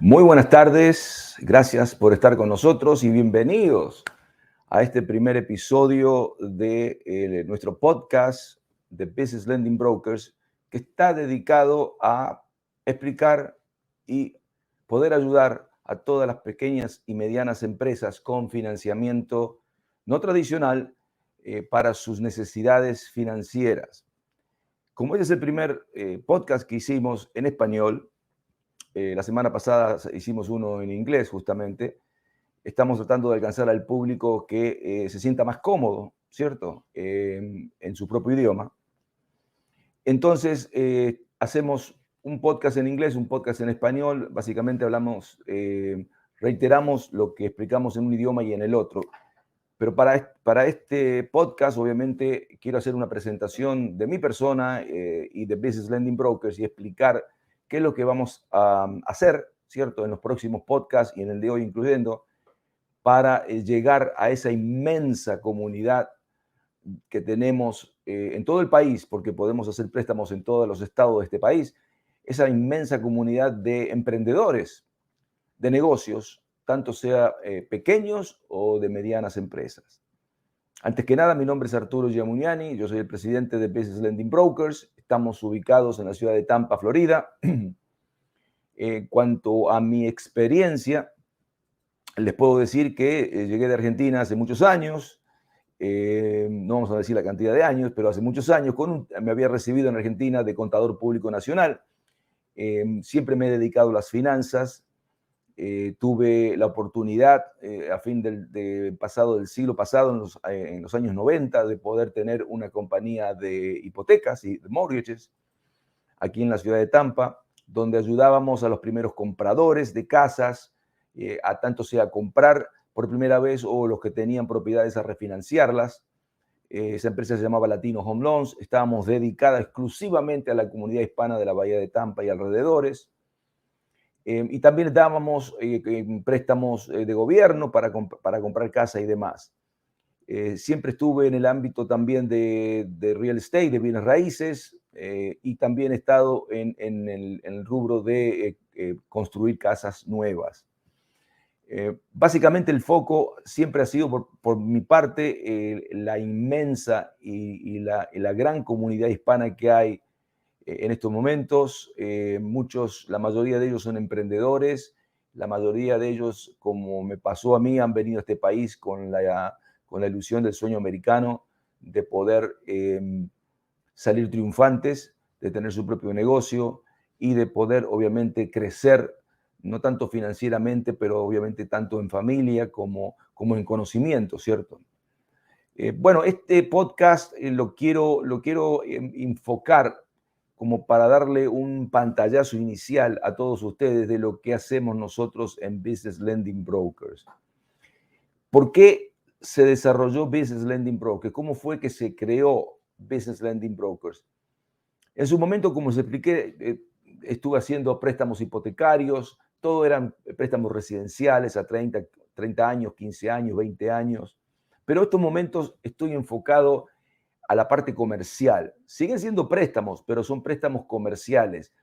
Muy buenas tardes, gracias por estar con nosotros y bienvenidos a este primer episodio de nuestro podcast de Business Lending Brokers, que está dedicado a explicar y poder ayudar a todas las pequeñas y medianas empresas con financiamiento no tradicional para sus necesidades financieras. Como este es el primer podcast que hicimos en español, la semana pasada hicimos uno en inglés justamente. Estamos tratando de alcanzar al público que se sienta más cómodo, ¿cierto? En su propio idioma. Entonces, hacemos un podcast en inglés, un podcast en español. Básicamente reiteramos lo que explicamos en un idioma y en el otro. Pero para este podcast, obviamente, quiero hacer una presentación de mi persona y de Business Lending Brokers y explicar qué es lo que vamos a hacer, ¿cierto?, en los próximos podcasts y en el de hoy incluyendo, para llegar a esa inmensa comunidad que tenemos en todo el país, porque podemos hacer préstamos en todos los estados de este país, esa inmensa comunidad de emprendedores, de negocios, tanto sea pequeños o de medianas empresas. Antes que nada, mi nombre es Arturo Giamuniani, yo soy el presidente de Business Lending Brokers, estamos ubicados en la ciudad de Tampa, Florida. En cuanto a mi experiencia, les puedo decir que llegué de Argentina hace muchos años, no vamos a decir la cantidad de años, pero hace muchos años me había recibido en Argentina de contador público nacional. Siempre me he dedicado a las finanzas. Tuve la oportunidad a fin del siglo pasado, en los años 90, de poder tener una compañía de hipotecas y de mortgages aquí en la ciudad de Tampa, donde ayudábamos a los primeros compradores de casas, a tanto sea comprar por primera vez o los que tenían propiedades a refinanciarlas. Esa empresa se llamaba Latino Home Loans. Estábamos dedicadas exclusivamente a la comunidad hispana de la Bahía de Tampa y alrededores. Y también dábamos préstamos de gobierno para comprar casa y demás. Siempre estuve en el ámbito también de real estate, de bienes raíces, y también he estado en el rubro de construir casas nuevas. Básicamente el foco siempre ha sido por mi parte la inmensa y la gran comunidad hispana que hay en estos momentos. La mayoría de ellos son emprendedores, la mayoría de ellos, como me pasó a mí, han venido a este país con la ilusión del sueño americano de poder salir triunfantes, de tener su propio negocio y de poder, obviamente, crecer, no tanto financieramente, pero obviamente tanto en familia como en conocimiento, ¿cierto? Bueno, este podcast lo quiero enfocar como para darle un pantallazo inicial a todos ustedes de lo que hacemos nosotros en Business Lending Brokers. ¿Por qué se desarrolló Business Lending Brokers? ¿Cómo fue que se creó Business Lending Brokers? En su momento, como se expliqué, estuve haciendo préstamos hipotecarios, todo eran préstamos residenciales a 30 años, 15 años, 20 años. Pero en estos momentos estoy enfocado a la parte comercial. Siguen siendo préstamos, pero son préstamos comerciales.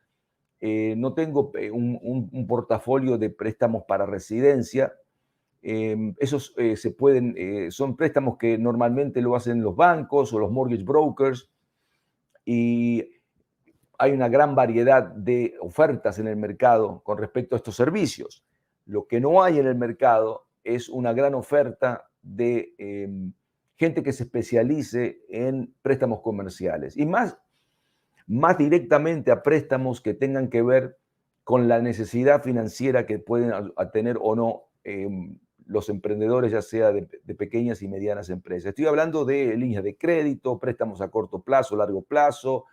No tengo un portafolio de préstamos para residencia. Esos son préstamos que normalmente lo hacen los bancos o los mortgage brokers, y hay una gran variedad de ofertas en el mercado con respecto a estos servicios. Lo que no hay en el mercado es una gran oferta de gente que se especialice en préstamos comerciales y más directamente a préstamos que tengan que ver con la necesidad financiera que pueden tener o no los emprendedores, ya sea de pequeñas y medianas empresas. Estoy hablando de líneas de crédito, préstamos a corto plazo, largo plazo,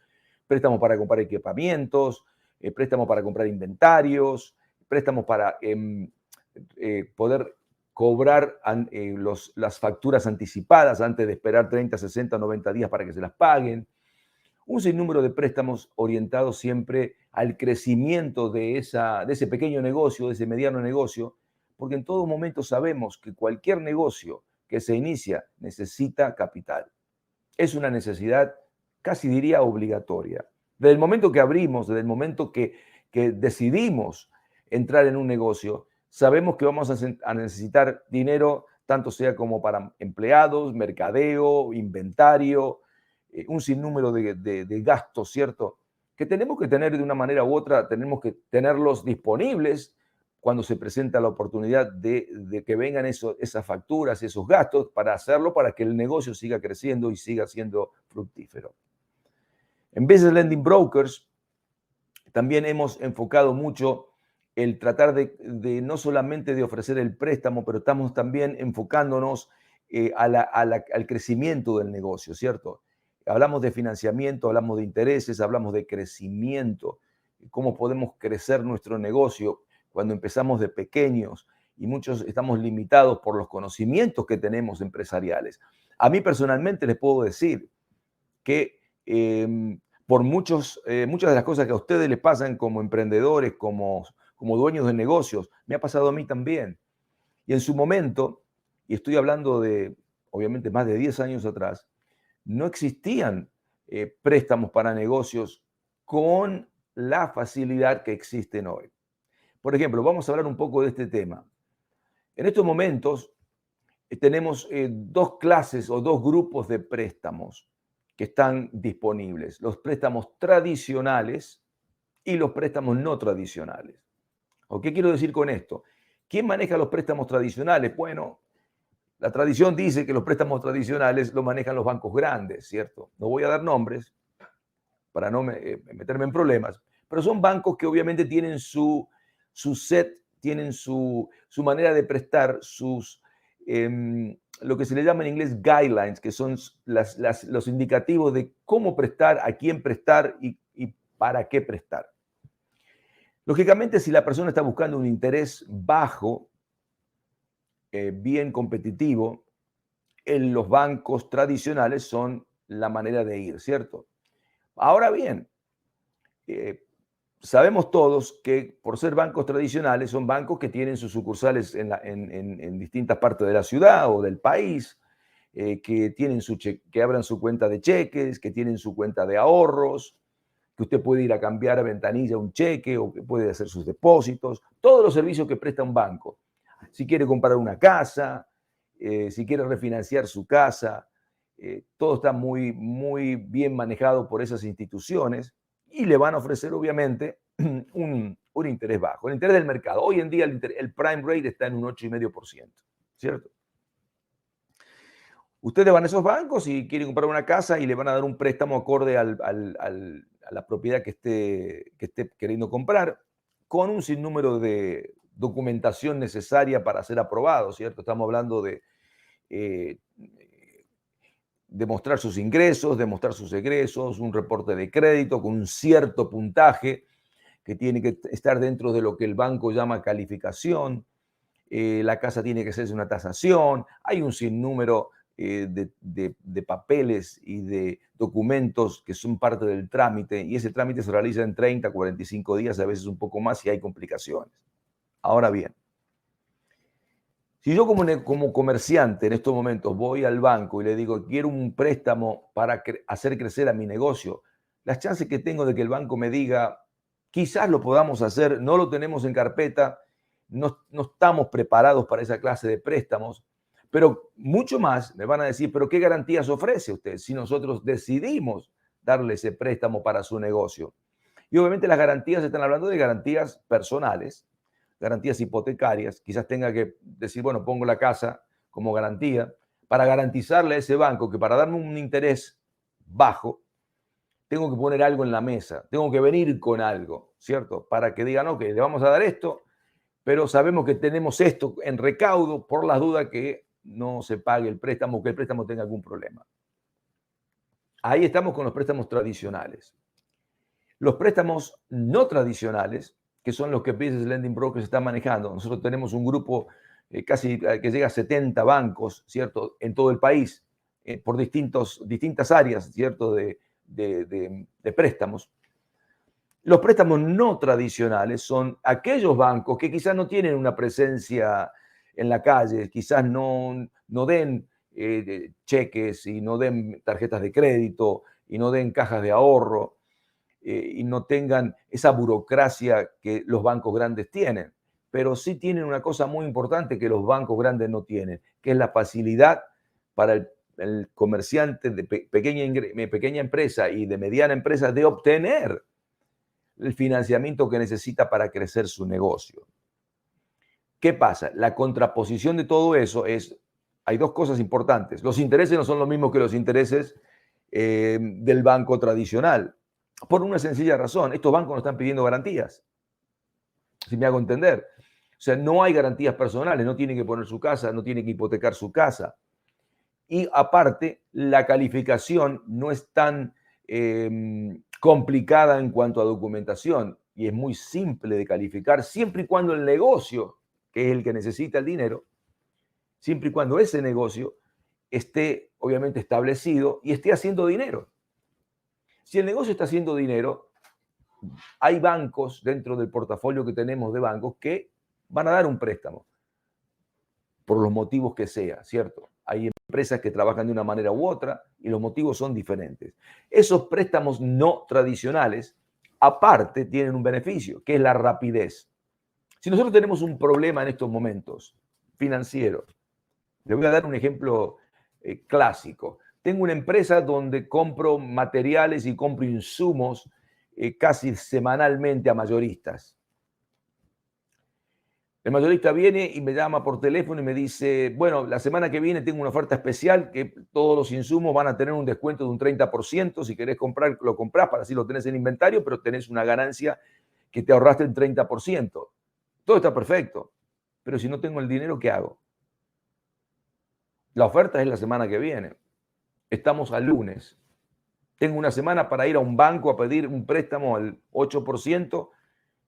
préstamos para comprar equipamientos, préstamos para comprar inventarios, préstamos para poder cobrar las facturas anticipadas antes de esperar 30, 60, 90 días para que se las paguen. Un sinnúmero de préstamos orientados siempre al crecimiento de ese pequeño negocio, de ese mediano negocio, porque en todo momento sabemos que cualquier negocio que se inicia necesita capital. Es una necesidad, casi diría, obligatoria. Desde el momento que abrimos, desde el momento que decidimos entrar en un negocio, sabemos que vamos a necesitar dinero, tanto sea como para empleados, mercadeo, inventario, un sinnúmero de gastos, ¿cierto? Que tenemos que tener de una manera u otra, tenemos que tenerlos disponibles cuando se presenta la oportunidad de que vengan esas facturas, esos gastos, para hacerlo, para que el negocio siga creciendo y siga siendo fructífero. En Business Lending Brokers también hemos enfocado mucho el tratar de no solamente de ofrecer el préstamo, pero estamos también enfocándonos al crecimiento del negocio, ¿cierto? Hablamos de financiamiento, hablamos de intereses, hablamos de crecimiento, cómo podemos crecer nuestro negocio cuando empezamos de pequeños y muchos estamos limitados por los conocimientos que tenemos empresariales. A mí personalmente les puedo decir que por muchas de las cosas que a ustedes les pasan como emprendedores, como dueños de negocios, me ha pasado a mí también. Y en su momento, y estoy hablando de, obviamente, más de 10 años atrás, no existían préstamos para negocios con la facilidad que existen hoy. Por ejemplo, vamos a hablar un poco de este tema. En estos momentos tenemos dos clases o dos grupos de préstamos que están disponibles: los préstamos tradicionales y los préstamos no tradicionales. ¿O qué quiero decir con esto? ¿Quién maneja los préstamos tradicionales? Bueno, la tradición dice que los préstamos tradicionales los manejan los bancos grandes, ¿cierto? No voy a dar nombres para no meterme en problemas, pero son bancos que obviamente tienen su set, tienen su manera de prestar, lo que se le llama en inglés guidelines, que son los indicativos de cómo prestar, a quién prestar y para qué prestar. Lógicamente, si la persona está buscando un interés bajo, bien competitivo, en los bancos tradicionales son la manera de ir, ¿cierto? Ahora bien, sabemos todos que por ser bancos tradicionales son bancos que tienen sus sucursales en distintas partes de la ciudad o del país, que abran su cuenta de cheques, que tienen su cuenta de ahorros, que usted puede ir a cambiar a ventanilla un cheque o que puede hacer sus depósitos, todos los servicios que presta un banco. Si quiere comprar una casa, si quiere refinanciar su casa, todo está muy, muy bien manejado por esas instituciones y le van a ofrecer, obviamente, un interés bajo. El interés del mercado. Hoy en día el prime rate está en un 8,5%, ¿cierto? Ustedes van a esos bancos y quieren comprar una casa y le van a dar un préstamo acorde a la propiedad que esté queriendo comprar, con un sinnúmero de documentación necesaria para ser aprobado, ¿cierto? Estamos hablando de demostrar sus ingresos, demostrar sus egresos, un reporte de crédito con un cierto puntaje que tiene que estar dentro de lo que el banco llama calificación. La casa tiene que hacerse una tasación. Hay un sinnúmero de papeles y de documentos que son parte del trámite, y ese trámite se realiza en 30, 45 días, a veces un poco más si hay complicaciones. Ahora bien, si yo como comerciante en estos momentos voy al banco y le digo quiero un préstamo para hacer crecer a mi negocio, las chances que tengo de que el banco me diga quizás lo podamos hacer, no lo tenemos en carpeta, no estamos preparados para esa clase de préstamos, pero mucho más me van a decir, pero ¿qué garantías ofrece usted si nosotros decidimos darle ese préstamo para su negocio? Y obviamente las garantías, están hablando de garantías personales, garantías hipotecarias. Quizás tenga que decir, bueno, pongo la casa como garantía para garantizarle a ese banco que para darme un interés bajo, tengo que poner algo en la mesa, tengo que venir con algo, ¿cierto? Para que digan, ok, le vamos a dar esto, pero sabemos que tenemos esto en recaudo por las dudas que no se pague el préstamo, que el préstamo tenga algún problema. Ahí estamos con los préstamos tradicionales. Los préstamos no tradicionales, que son los que Business Lending Brokers está manejando. Nosotros tenemos un grupo casi que llega a 70 bancos, ¿cierto? En todo el país, por distintas áreas, ¿cierto? De préstamos. Los préstamos no tradicionales son aquellos bancos que quizás no tienen una presencia en la calle, quizás no den cheques y no den tarjetas de crédito y no den cajas de ahorro. y no tengan esa burocracia que los bancos grandes tienen. Pero sí tienen una cosa muy importante que los bancos grandes no tienen, que es la facilidad para el comerciante de pequeña empresa y de mediana empresa de obtener el financiamiento que necesita para crecer su negocio. ¿Qué pasa? La contraposición de todo eso es, hay dos cosas importantes. Los intereses no son los mismos que los intereses del banco tradicional. Por una sencilla razón, estos bancos no están pidiendo garantías. Si me hago entender. O sea, no hay garantías personales, no tiene que poner su casa, no tiene que hipotecar su casa. Y aparte, la calificación no es tan complicada en cuanto a documentación y es muy simple de calificar siempre y cuando el negocio, que es el que necesita el dinero, siempre y cuando ese negocio esté obviamente establecido y esté haciendo dinero. Si el negocio está haciendo dinero, hay bancos dentro del portafolio que tenemos de bancos que van a dar un préstamo, por los motivos que sea, ¿cierto? Hay empresas que trabajan de una manera u otra y los motivos son diferentes. Esos préstamos no tradicionales, aparte, tienen un beneficio, que es la rapidez. Si nosotros tenemos un problema en estos momentos financiero, le voy a dar un ejemplo clásico. Tengo una empresa donde compro materiales y compro insumos casi semanalmente a mayoristas. El mayorista viene y me llama por teléfono y me dice, bueno, la semana que viene tengo una oferta especial que todos los insumos van a tener un descuento de un 30%. Si querés comprar, lo comprás para así lo tenés en inventario, pero tenés una ganancia que te ahorraste el 30%. Todo está perfecto. Pero si no tengo el dinero, ¿qué hago? La oferta es la semana que viene. Estamos al lunes. Tengo una semana para ir a un banco a pedir un préstamo al 8%,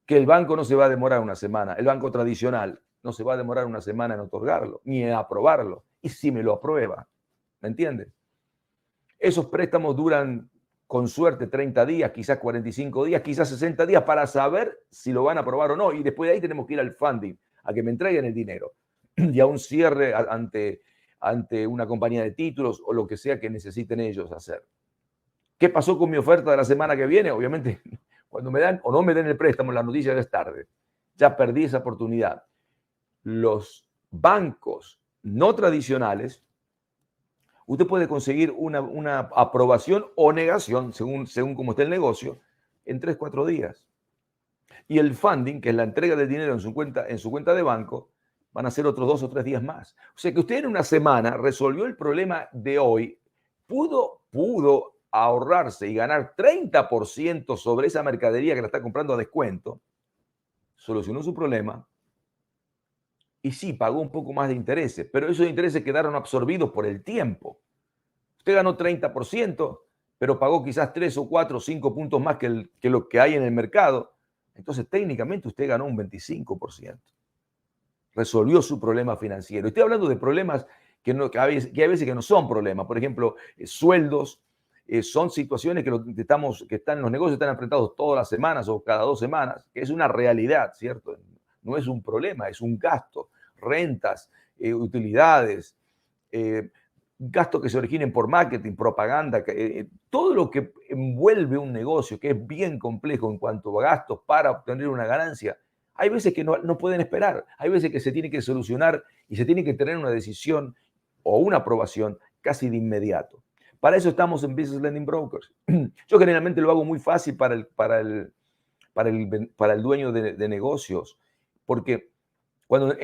que el banco no se va a demorar una semana. El banco tradicional no se va a demorar una semana en otorgarlo, ni en aprobarlo. Y si me lo aprueba, ¿me entiendes? Esos préstamos duran, con suerte, 30 días, quizás 45 días, quizás 60 días para saber si lo van a aprobar o no. Y después de ahí tenemos que ir al funding, a que me entreguen el dinero y a un cierre ante una compañía de títulos o lo que sea que necesiten ellos hacer. ¿Qué pasó con mi oferta de la semana que viene? Obviamente, cuando me dan o no me den el préstamo, la noticia ya es tarde. Ya perdí esa oportunidad. Los bancos no tradicionales, usted puede conseguir una aprobación o negación, según cómo esté el negocio, en 3, 4 días. Y el funding, que es la entrega del dinero en su cuenta de banco, van a ser otros 2 o 3 días más. O sea que usted en una semana resolvió el problema de hoy, pudo ahorrarse y ganar 30% sobre esa mercadería que la está comprando a descuento, solucionó su problema y sí, pagó un poco más de intereses, pero esos intereses quedaron absorbidos por el tiempo. Usted ganó 30%, pero pagó quizás 3 o 4 o 5 puntos más que lo que hay en el mercado. Entonces, técnicamente, usted ganó un 25%. Resolvió su problema financiero. Estoy hablando de problemas que hay veces que no son problemas. Por ejemplo, sueldos, son situaciones que los negocios están enfrentados todas las semanas o cada 2 semanas, que es una realidad, ¿cierto? No es un problema, es un gasto. Rentas, utilidades, gastos que se originen por marketing, propaganda, todo lo que envuelve un negocio, que es bien complejo en cuanto a gastos para obtener una ganancia. Hay veces que no pueden esperar, hay veces que se tiene que solucionar y se tiene que tener una decisión o una aprobación casi de inmediato. Para eso estamos en Business Lending Brokers. Yo generalmente lo hago muy fácil para el dueño de negocios, porque cuando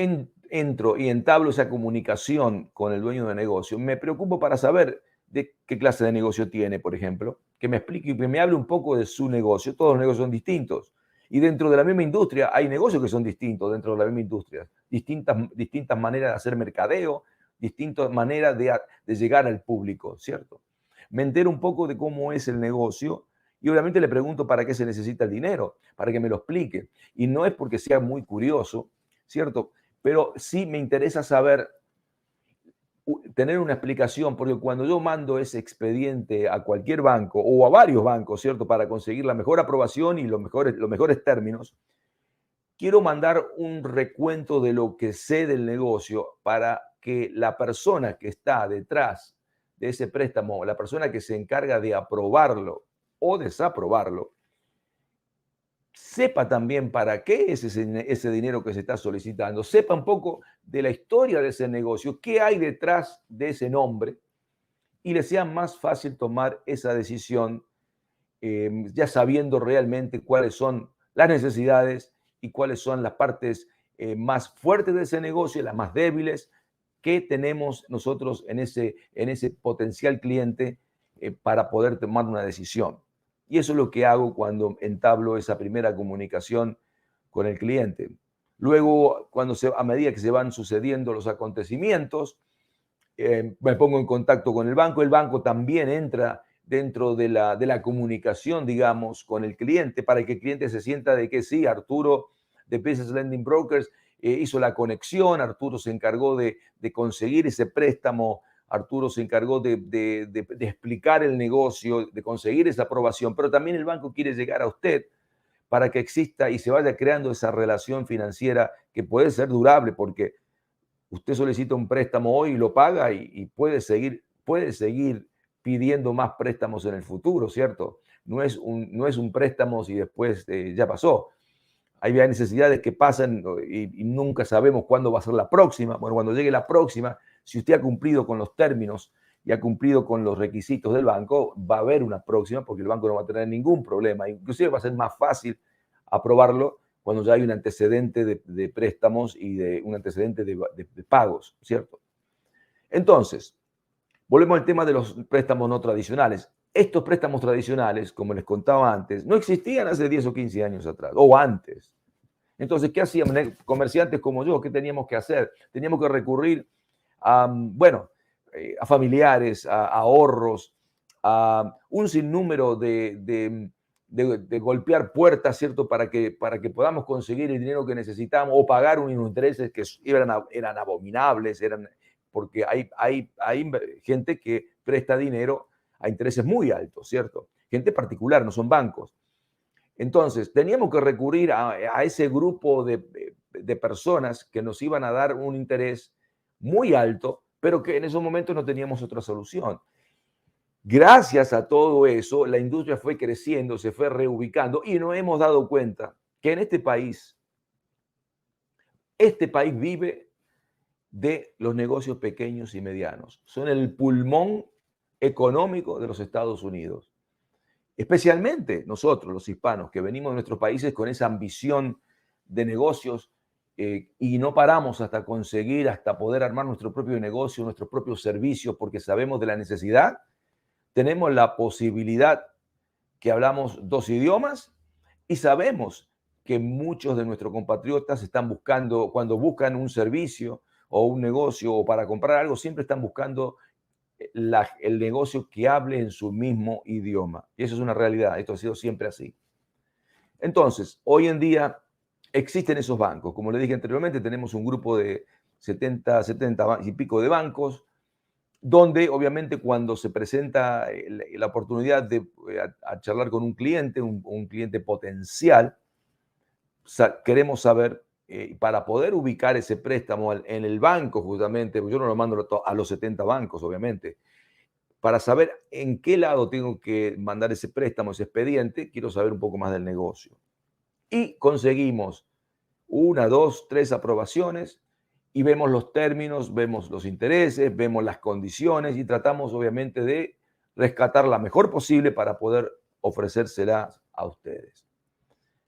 entro y entablo esa comunicación con el dueño de negocio, me preocupo para saber de qué clase de negocio tiene, por ejemplo, que me explique y que me hable un poco de su negocio. Todos los negocios son distintos. Y dentro de la misma industria hay negocios que son distintos dentro de la misma industria. Distintas maneras de hacer mercadeo, distintas maneras de llegar al público, ¿cierto? Me entero un poco de cómo es el negocio y obviamente le pregunto para qué se necesita el dinero, para que me lo explique. Y no es porque sea muy curioso, ¿cierto? Pero sí me interesa saber, tener una explicación, porque cuando yo mando ese expediente a cualquier banco o a varios bancos, ¿cierto? Para conseguir la mejor aprobación y los mejores términos, quiero mandar un recuento de lo que sé del negocio para que la persona que está detrás de ese préstamo, la persona que se encarga de aprobarlo o desaprobarlo, sepa también para qué es ese dinero que se está solicitando, sepa un poco de la historia de ese negocio, qué hay detrás de ese nombre, y le sea más fácil tomar esa decisión, ya sabiendo realmente cuáles son las necesidades y cuáles son las partes más fuertes de ese negocio y las más débiles que tenemos nosotros en ese potencial cliente para poder tomar una decisión. Y eso es lo que hago cuando entablo esa primera comunicación con el cliente. Luego, a medida que se van sucediendo los acontecimientos, me pongo en contacto con el banco también entra dentro de la comunicación, digamos, con el cliente, para que el cliente se sienta de que sí, Arturo de Business Lending Brokers hizo la conexión, Arturo se encargó de conseguir ese préstamo, Arturo se encargó de explicar el negocio, de conseguir esa aprobación, pero también el banco quiere llegar a usted para que exista y se vaya creando esa relación financiera que puede ser durable, porque usted solicita un préstamo hoy y lo paga y puede seguir pidiendo más préstamos en el futuro, ¿cierto? No es un préstamo si después ya pasó. Hay necesidades que pasan y nunca sabemos cuándo va a ser la próxima. Bueno, cuando llegue la próxima, si usted ha cumplido con los términos y ha cumplido con los requisitos del banco, va a haber una próxima porque el banco no va a tener ningún problema. Inclusive va a ser más fácil aprobarlo cuando ya hay un antecedente de préstamos y de un antecedente de pagos, ¿cierto? Entonces, volvemos al tema de los préstamos no tradicionales. Estos préstamos tradicionales, como les contaba antes, no existían hace 10 o 15 años atrás, o antes. Entonces, ¿qué hacíamos comerciantes como yo? ¿Qué teníamos que hacer? Teníamos que recurrir a, bueno, a familiares, a ahorros, a un sinnúmero de golpear puertas, ¿cierto? Para que podamos conseguir el dinero que necesitamos o pagar unos intereses que eran abominables, porque hay gente que presta dinero a intereses muy altos, ¿cierto? Gente particular, no son bancos. Entonces, teníamos que recurrir a ese grupo de personas que nos iban a dar un interés muy alto, pero que en esos momentos no teníamos otra solución. Gracias a todo eso, la industria fue creciendo, se fue reubicando y nos hemos dado cuenta que en este país vive de los negocios pequeños y medianos. Son el pulmón económico de los Estados Unidos. Especialmente nosotros, los hispanos, que venimos de nuestros países con esa ambición de negocios y no paramos hasta conseguir, hasta poder armar nuestro propio negocio, nuestros propios servicios, porque sabemos de la necesidad, tenemos la posibilidad que hablamos dos idiomas y sabemos que muchos de nuestros compatriotas están buscando, cuando buscan un servicio o un negocio o para comprar algo, siempre están buscando el negocio que hable en su mismo idioma. Y eso es una realidad, esto ha sido siempre así. Entonces, hoy en día existen esos bancos. Como le dije anteriormente, tenemos un grupo de 70 y pico de bancos, donde obviamente cuando se presenta la oportunidad de a charlar con un cliente, un cliente potencial, queremos saber, para poder ubicar ese préstamo en el banco justamente, pues yo no lo mando a los 70 bancos, obviamente, para saber en qué lado tengo que mandar ese préstamo, ese expediente, quiero saber un poco más del negocio. Y conseguimos una, dos, tres aprobaciones y vemos los términos, vemos los intereses, vemos las condiciones y tratamos obviamente de rescatar la mejor posible para poder ofrecérselas a ustedes,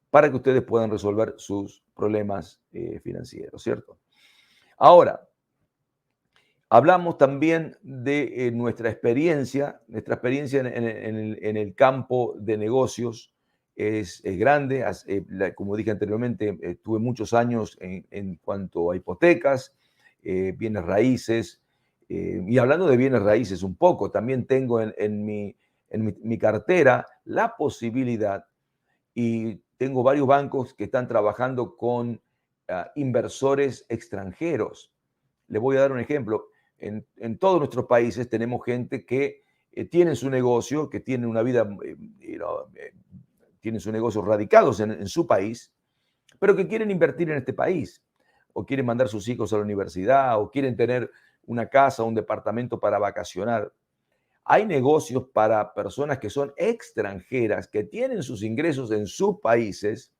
para que ustedes puedan resolver sus problemas financieros, ¿cierto? Ahora, hablamos también de nuestra experiencia en el campo de negocios es grande. Como dije anteriormente, tuve muchos años en cuanto a hipotecas, bienes raíces, y hablando de bienes raíces un poco, también tengo mi cartera la posibilidad, y tengo varios bancos que están trabajando con inversores extranjeros. Le voy a dar un ejemplo. En todos nuestros países tenemos gente que tiene su negocio, que tiene una vida, tienen sus negocios radicados en su país, pero que quieren invertir en este país, o quieren mandar sus hijos a la universidad, o quieren tener una casa o un departamento para vacacionar. Hay negocios para personas que son extranjeras, que tienen sus ingresos en sus países,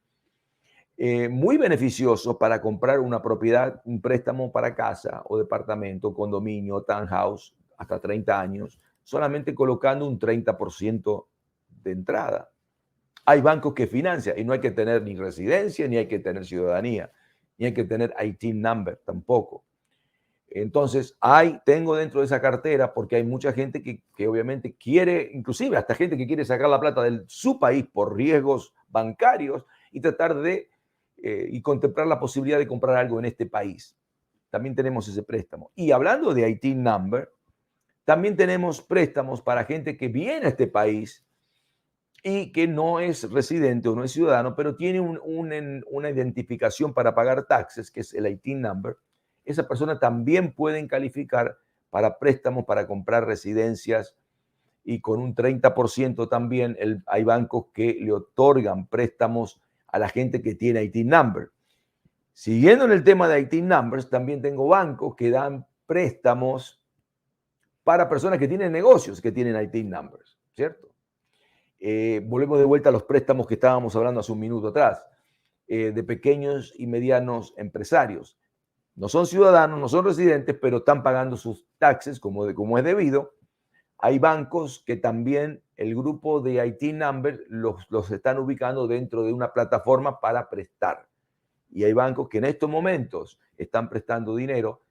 muy beneficioso para comprar una propiedad, un préstamo para casa o departamento, condominio, townhouse, hasta 30 años, solamente colocando un 30% de entrada. Hay bancos que financian y no hay que tener ni residencia, ni hay que tener ciudadanía, ni hay que tener IT number tampoco. Entonces, tengo dentro de esa cartera porque hay mucha gente que obviamente quiere, inclusive hasta gente que quiere sacar la plata de su país por riesgos bancarios y tratar de y contemplar la posibilidad de comprar algo en este país. También tenemos ese préstamo. Y hablando de IT number, también tenemos préstamos para gente que viene a este país y que no es residente o no es ciudadano, pero tiene una identificación para pagar taxes, que es el IT number. Esa persona también pueden calificar para préstamos para comprar residencias y con un 30% también hay bancos que le otorgan préstamos a la gente que tiene IT number. Siguiendo en el tema de IT numbers, también tengo bancos que dan préstamos para personas que tienen negocios que tienen IT numbers, ¿cierto? Volvemos de vuelta a los préstamos que estábamos hablando hace un minuto atrás, de pequeños y medianos empresarios. No son ciudadanos, no son residentes, pero están pagando sus taxes como es debido. Hay bancos que también el grupo de IT Number los están ubicando dentro de una plataforma para prestar. Y hay bancos que en estos momentos están prestando dinero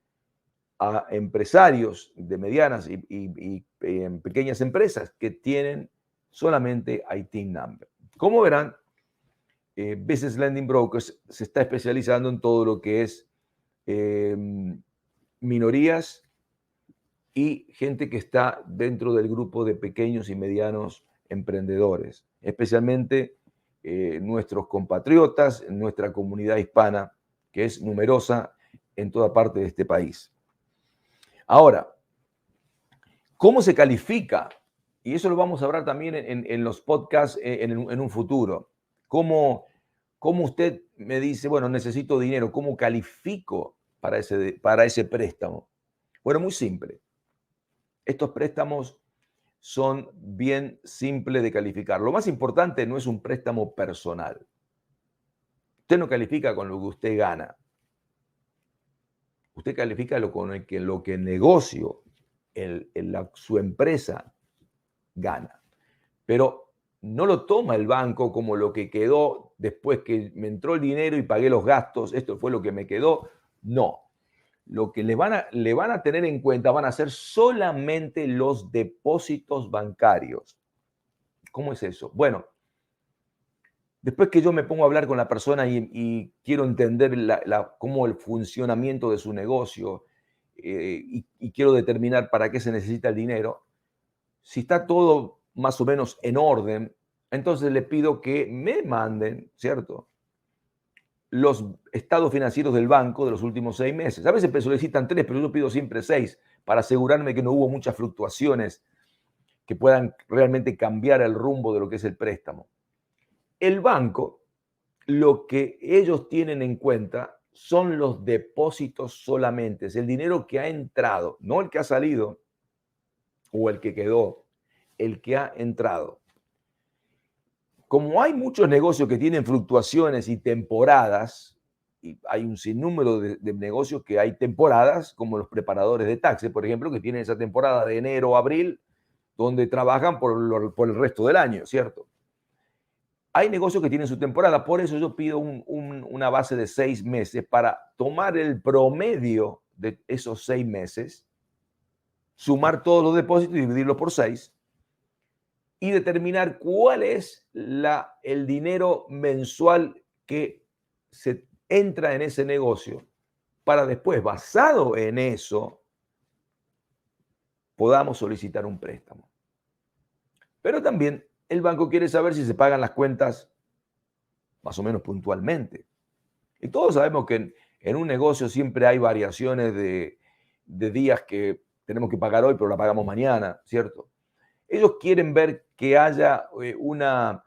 a empresarios de medianas y pequeñas empresas que tienen solamente IT Number. Como verán, Business Lending Brokers se está especializando en todo lo que es minorías y gente que está dentro del grupo de pequeños y medianos emprendedores, especialmente nuestros compatriotas, nuestra comunidad hispana, que es numerosa en toda parte de este país. Ahora, ¿cómo se califica? Y eso lo vamos a hablar también en los podcasts en un futuro. ¿Cómo usted me dice, bueno, necesito dinero? ¿Cómo califico para ese préstamo? Bueno, muy simple. Estos préstamos son bien simples de calificar. Lo más importante no es un préstamo personal. Usted no califica con lo que usted gana. Usted califica con lo que el negocio, su empresa gana. Pero no lo toma el banco como lo que quedó después que me entró el dinero y pagué los gastos, esto fue lo que me quedó. No. Lo que le van a tener en cuenta van a ser solamente los depósitos bancarios. ¿Cómo es eso? Bueno, después que yo me pongo a hablar con la persona y quiero entender cómo el funcionamiento de su negocio y quiero determinar para qué se necesita el dinero, si está todo más o menos en orden, entonces le pido que me manden, ¿cierto?, los estados financieros del banco de los últimos 6 meses. A veces solicitan 3, pero yo pido siempre 6 para asegurarme que no hubo muchas fluctuaciones que puedan realmente cambiar el rumbo de lo que es el préstamo. El banco, lo que ellos tienen en cuenta son los depósitos solamente, es el dinero que ha entrado, no el que ha salido o el que quedó, el que ha entrado. Como hay muchos negocios que tienen fluctuaciones y temporadas, y hay un sinnúmero de negocios que hay temporadas, como los preparadores de taxes, por ejemplo, que tienen esa temporada de enero a abril, donde trabajan por el resto del año, ¿cierto? Hay negocios que tienen su temporada, por eso yo pido una base de 6 meses para tomar el promedio de esos 6 meses, sumar todos los depósitos y dividirlos por 6 y determinar cuál es el dinero mensual que se entra en ese negocio para después, basado en eso, podamos solicitar un préstamo. Pero también el banco quiere saber si se pagan las cuentas más o menos puntualmente. Y todos sabemos que en un negocio siempre hay variaciones de días que tenemos que pagar hoy, pero la pagamos mañana, ¿cierto? Ellos quieren ver que haya una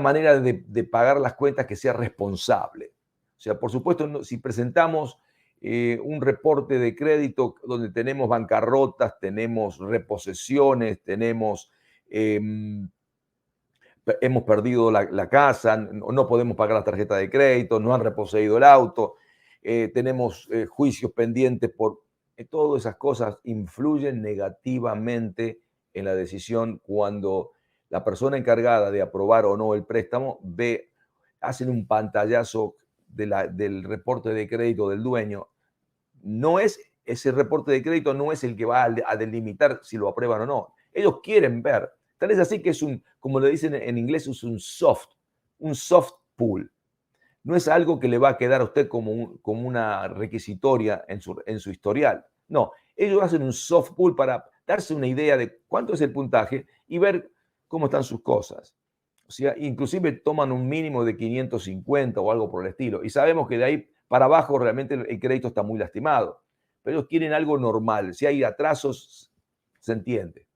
manera de pagar las cuentas que sea responsable. O sea, por supuesto, si presentamos un reporte de crédito donde tenemos bancarrotas, tenemos reposesiones, tenemos hemos perdido la casa, no podemos pagar la tarjeta de crédito, no han reposeído el auto, tenemos juicios pendientes por... todas esas cosas influyen negativamente en la decisión cuando la persona encargada de aprobar o no el préstamo hacen un pantallazo del reporte de crédito del dueño. Ese reporte de crédito no es el que va a delimitar si lo aprueban o no. Ellos quieren ver. Tal es así que como le dicen en inglés, es un soft pull. No es algo que le va a quedar a usted como una requisitoria en su historial. No, ellos hacen un soft pull para darse una idea de cuánto es el puntaje y ver cómo están sus cosas. O sea, inclusive toman un mínimo de 550 o algo por el estilo. Y sabemos que de ahí para abajo realmente el crédito está muy lastimado. Pero ellos quieren algo normal. Si hay atrasos, se entiende.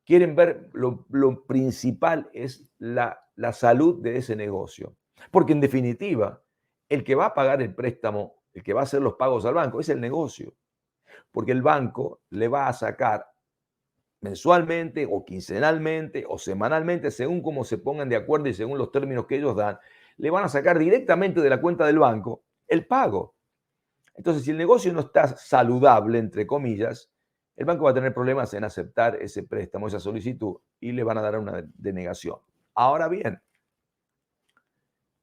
Quieren ver lo principal es la salud de ese negocio. Porque en definitiva, el que va a pagar el préstamo, el que va a hacer los pagos al banco, es el negocio. Porque el banco le va a sacar mensualmente o quincenalmente o semanalmente, según cómo se pongan de acuerdo y según los términos que ellos dan, le van a sacar directamente de la cuenta del banco el pago. Entonces, si el negocio no está saludable, entre comillas, el banco va a tener problemas en aceptar ese préstamo, esa solicitud, y le van a dar una denegación. Ahora bien,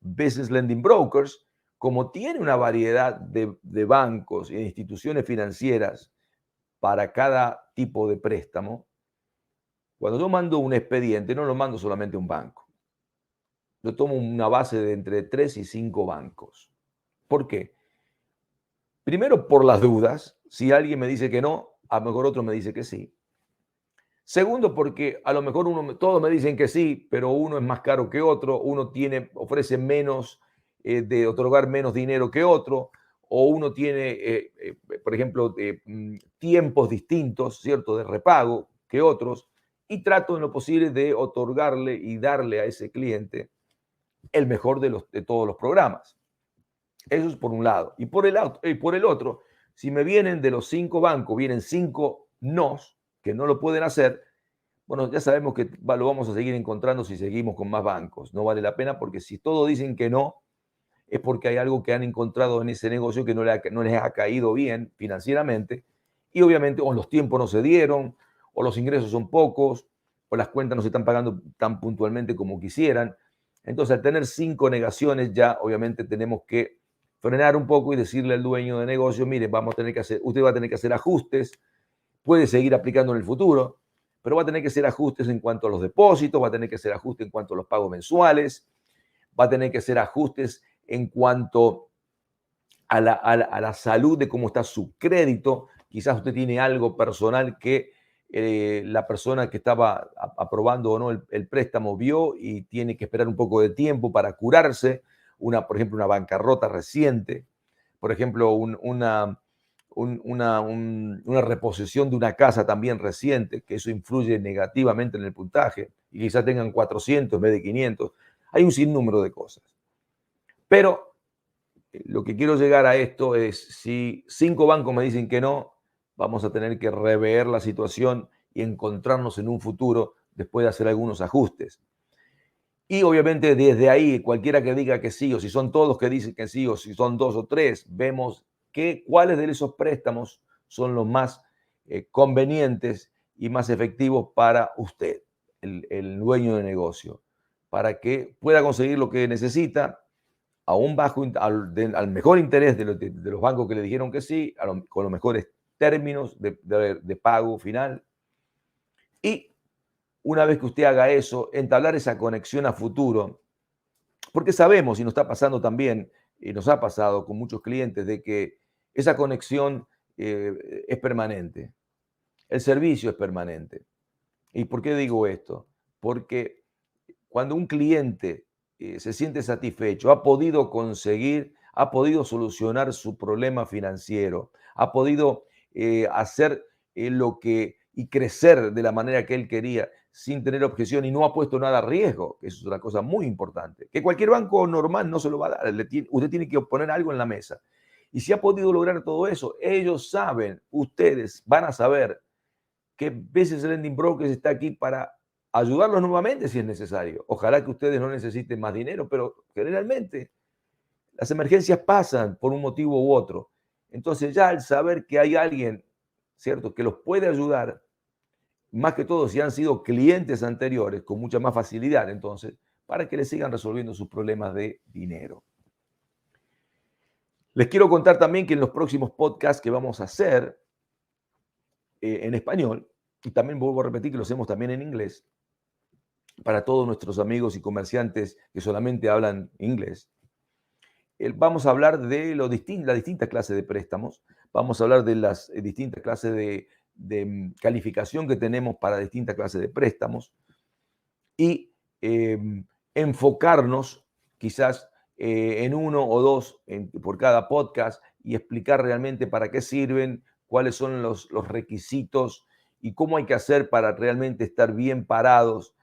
Business Lending Brokers, como tiene una variedad de bancos e instituciones financieras para cada tipo de préstamo, cuando yo mando un expediente, no lo mando solamente a un banco. Yo tomo una base de entre 3 y 5 bancos. ¿Por qué? Primero, por las dudas. Si alguien me dice que no, a lo mejor otro me dice que sí. Segundo, porque a lo mejor todos me dicen que sí, pero uno es más caro que otro, uno ofrece menos, de otorgar menos dinero que otro, o uno tiene, por ejemplo, tiempos distintos, ¿cierto?, de repago que otros, y trato en lo posible de otorgarle y darle a ese cliente el mejor de todos los programas. Eso es por un lado. Y por el otro, si me vienen de los 5 bancos, vienen 5 nos que no lo pueden hacer, bueno, ya sabemos que lo vamos a seguir encontrando si seguimos con más bancos. No vale la pena porque si todos dicen que no, es porque hay algo que han encontrado en ese negocio que no les ha caído bien financieramente y obviamente o los tiempos no se dieron, o los ingresos son pocos, o las cuentas no se están pagando tan puntualmente como quisieran. Entonces, al tener 5 negaciones, ya obviamente tenemos que frenar un poco y decirle al dueño de negocio, mire, usted va a tener que hacer ajustes, puede seguir aplicando en el futuro, pero va a tener que hacer ajustes en cuanto a los depósitos, va a tener que hacer ajustes en cuanto a los pagos mensuales, va a tener que hacer ajustes en cuanto a la salud de cómo está su crédito. Quizás usted tiene algo personal que la persona que estaba aprobando o no el préstamo vio y tiene que esperar un poco de tiempo para curarse, por ejemplo, una bancarrota reciente, por ejemplo, una reposición de una casa también reciente, que eso influye negativamente en el puntaje, y quizás tengan 400 en vez de 500. Hay un sinnúmero de cosas. Pero lo que quiero llegar a esto es, si 5 bancos me dicen que no, vamos a tener que rever la situación y encontrarnos en un futuro después de hacer algunos ajustes. Y obviamente desde ahí, cualquiera que diga que sí, o si son todos que dicen que sí, o si son 2 o 3, vemos cuáles de esos préstamos son los más convenientes y más efectivos para usted, el dueño de negocio, para que pueda conseguir lo que necesita a un al mejor interés de los bancos que le dijeron que sí, con los mejores términos de pago final. Y una vez que usted haga eso, entablar esa conexión a futuro, porque sabemos, y nos está pasando también, y nos ha pasado con muchos clientes, de que esa conexión es permanente, el servicio es permanente. ¿Y por qué digo esto? Porque cuando un cliente se siente satisfecho, ha podido solucionar su problema financiero, ha podido hacer y crecer de la manera que él quería sin tener objeción y no ha puesto nada a riesgo, que eso es una cosa muy importante, que cualquier banco normal no se lo va a dar, usted tiene que poner algo en la mesa. Y si ha podido lograr todo eso, ellos saben, ustedes van a saber que Business Lending Brokers está aquí para ayudarlos nuevamente si es necesario. Ojalá que ustedes no necesiten más dinero, pero generalmente las emergencias pasan por un motivo u otro. Entonces ya al saber que hay alguien, ¿cierto?, que los puede ayudar, más que todo si han sido clientes anteriores, con mucha más facilidad, entonces, para que les sigan resolviendo sus problemas de dinero. Les quiero contar también que en los próximos podcasts que vamos a hacer en español, y también vuelvo a repetir que lo hacemos también en inglés, para todos nuestros amigos y comerciantes que solamente hablan inglés, vamos a hablar de las distintas clases de préstamos, vamos a hablar de las distintas clases de calificación que tenemos para distintas clases de préstamos y enfocarnos quizás en uno o dos por cada podcast y explicar realmente para qué sirven, cuáles son los requisitos y cómo hay que hacer para realmente estar bien parados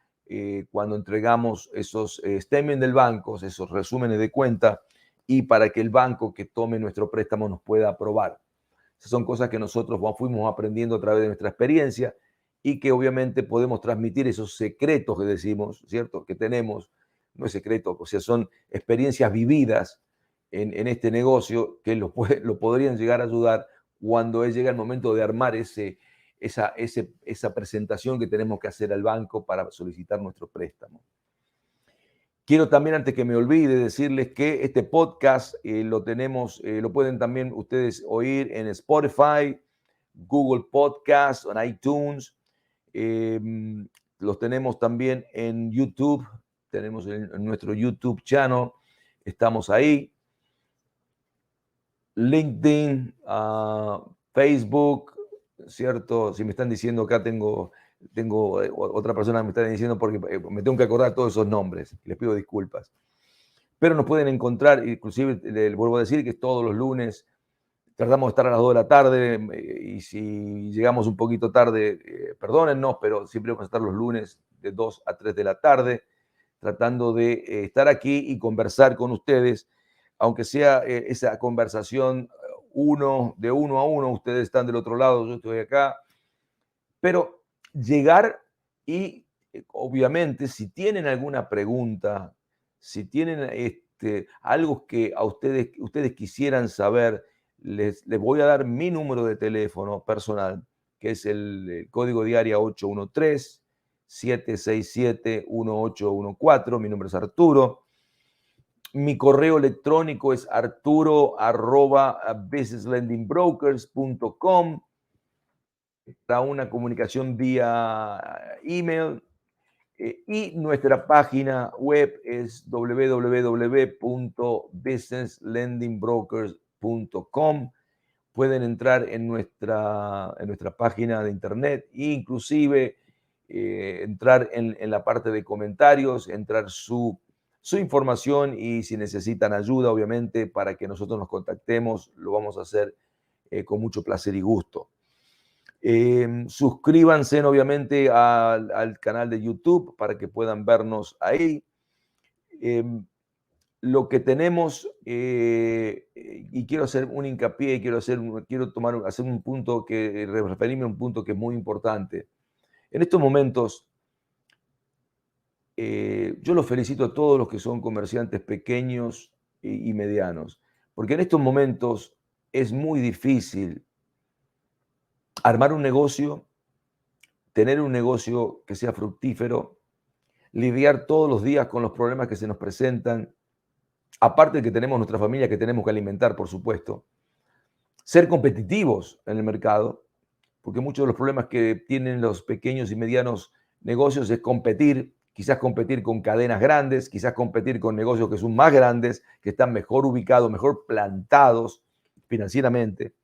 cuando entregamos esos statements del banco, esos resúmenes de cuenta, y para que el banco que tome nuestro préstamo nos pueda aprobar. Esas son cosas que nosotros fuimos aprendiendo a través de nuestra experiencia y que obviamente podemos transmitir esos secretos que decimos, ¿cierto?, que tenemos. No es secreto, o sea, son experiencias vividas en este negocio que lo podrían llegar a ayudar cuando llega el momento de armar esa presentación que tenemos que hacer al banco para solicitar nuestro préstamo. Quiero también, antes que me olvide, decirles que este podcast lo pueden también ustedes oír en Spotify, Google Podcast, en iTunes. Los tenemos también en YouTube, tenemos en nuestro YouTube channel, estamos ahí. LinkedIn, Facebook, ¿cierto? Si me están diciendo acá, tengo otra persona que me está diciendo porque me tengo que acordar todos esos nombres, les pido disculpas. Pero nos pueden encontrar, inclusive les vuelvo a decir que todos los lunes tratamos de estar a las 2 de la tarde y si llegamos un poquito tarde, perdónennos, pero siempre vamos a estar los lunes de 2 a 3 de la tarde tratando de estar aquí y conversar con ustedes, aunque sea esa conversación de uno a uno, ustedes están del otro lado, yo estoy acá, pero llegar y obviamente si tienen alguna pregunta, si tienen algo que a ustedes quisieran saber, les voy a dar mi número de teléfono personal, que es el código de área 813-767-1814. Mi nombre es Arturo. Mi correo electrónico es arturo@businesslendingbrokers.com. Para una comunicación vía email. Y nuestra página web es www.businesslendingbrokers.com. Pueden entrar en nuestra página de internet e inclusive entrar en la parte de comentarios, entrar su información y si necesitan ayuda, obviamente, para que nosotros nos contactemos, lo vamos a hacer con mucho placer y gusto. Suscríbanse obviamente al canal de YouTube para que puedan vernos ahí. Lo que tenemos, y quiero hacer un hincapié, hacer un punto referirme a un punto que es muy importante. En estos momentos, yo los felicito a todos los que son comerciantes pequeños y medianos, porque en estos momentos es muy difícil armar un negocio, tener un negocio que sea fructífero, lidiar todos los días con los problemas que se nos presentan, aparte de que tenemos nuestra familia que tenemos que alimentar, por supuesto, ser competitivos en el mercado, porque muchos de los problemas que tienen los pequeños y medianos negocios es competir, quizás competir con cadenas grandes, quizás competir con negocios que son más grandes, que están mejor ubicados, mejor plantados financieramente.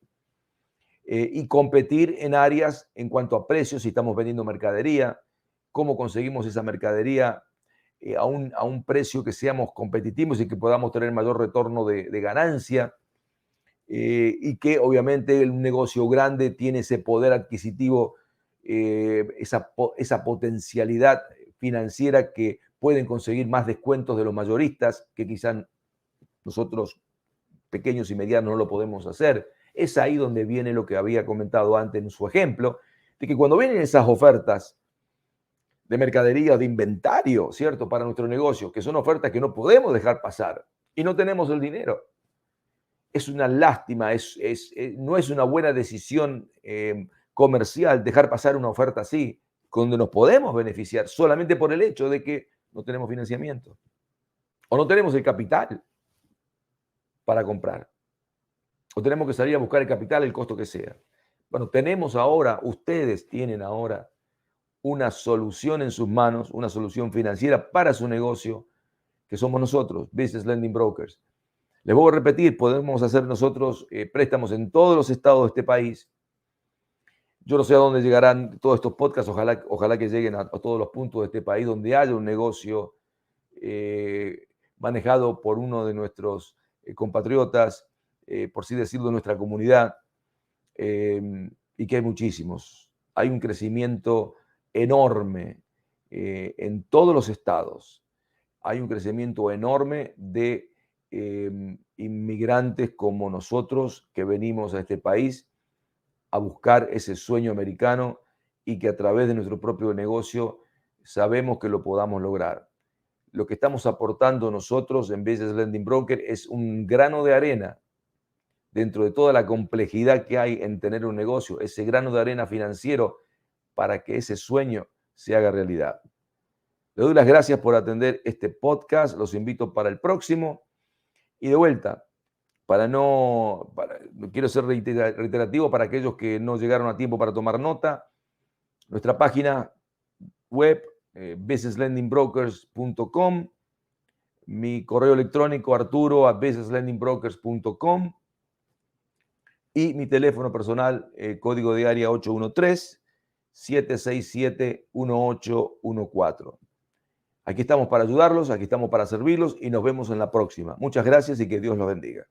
Y competir en áreas en cuanto a precios, si estamos vendiendo mercadería, cómo conseguimos esa mercadería a un precio que seamos competitivos y que podamos tener mayor retorno de ganancia, y que obviamente un negocio grande tiene ese poder adquisitivo, esa potencialidad financiera que pueden conseguir más descuentos de los mayoristas, que quizás nosotros pequeños y medianos no lo podemos hacer. Es ahí donde viene lo que había comentado antes en su ejemplo, de que cuando vienen esas ofertas de mercadería, de inventario, ¿cierto? Para nuestro negocio, que son ofertas que no podemos dejar pasar y no tenemos el dinero. Es una lástima, no es una buena decisión comercial dejar pasar una oferta así, donde nos podemos beneficiar solamente por el hecho de que no tenemos financiamiento o no tenemos el capital para comprar o tenemos que salir a buscar el capital, el costo que sea. Bueno, tenemos ahora, ustedes tienen ahora una solución en sus manos, una solución financiera para su negocio, que somos nosotros, Business Lending Brokers. Les voy a repetir, podemos hacer nosotros préstamos en todos los estados de este país. Yo no sé a dónde llegarán todos estos podcasts, ojalá que lleguen a todos los puntos de este país donde haya un negocio manejado por uno de nuestros compatriotas, por así decirlo, de nuestra comunidad, y que hay muchísimos. Hay un crecimiento enorme en todos los estados. Hay un crecimiento enorme de inmigrantes como nosotros que venimos a este país a buscar ese sueño americano y que a través de nuestro propio negocio sabemos que lo podamos lograr. Lo que estamos aportando nosotros en Business Lending Broker es un grano de arena dentro de toda la complejidad que hay en tener un negocio, ese grano de arena financiero para que ese sueño se haga realidad. Le doy las gracias por atender este podcast, los invito para el próximo y de vuelta, no quiero ser reiterativo para aquellos que no llegaron a tiempo para tomar nota, nuestra página web, businesslendingbrokers.com, mi correo electrónico arturo@businesslendingbrokers.com y mi teléfono personal, código de área 813-767-1814. Aquí estamos para ayudarlos, aquí estamos para servirlos y nos vemos en la próxima. Muchas gracias y que Dios los bendiga.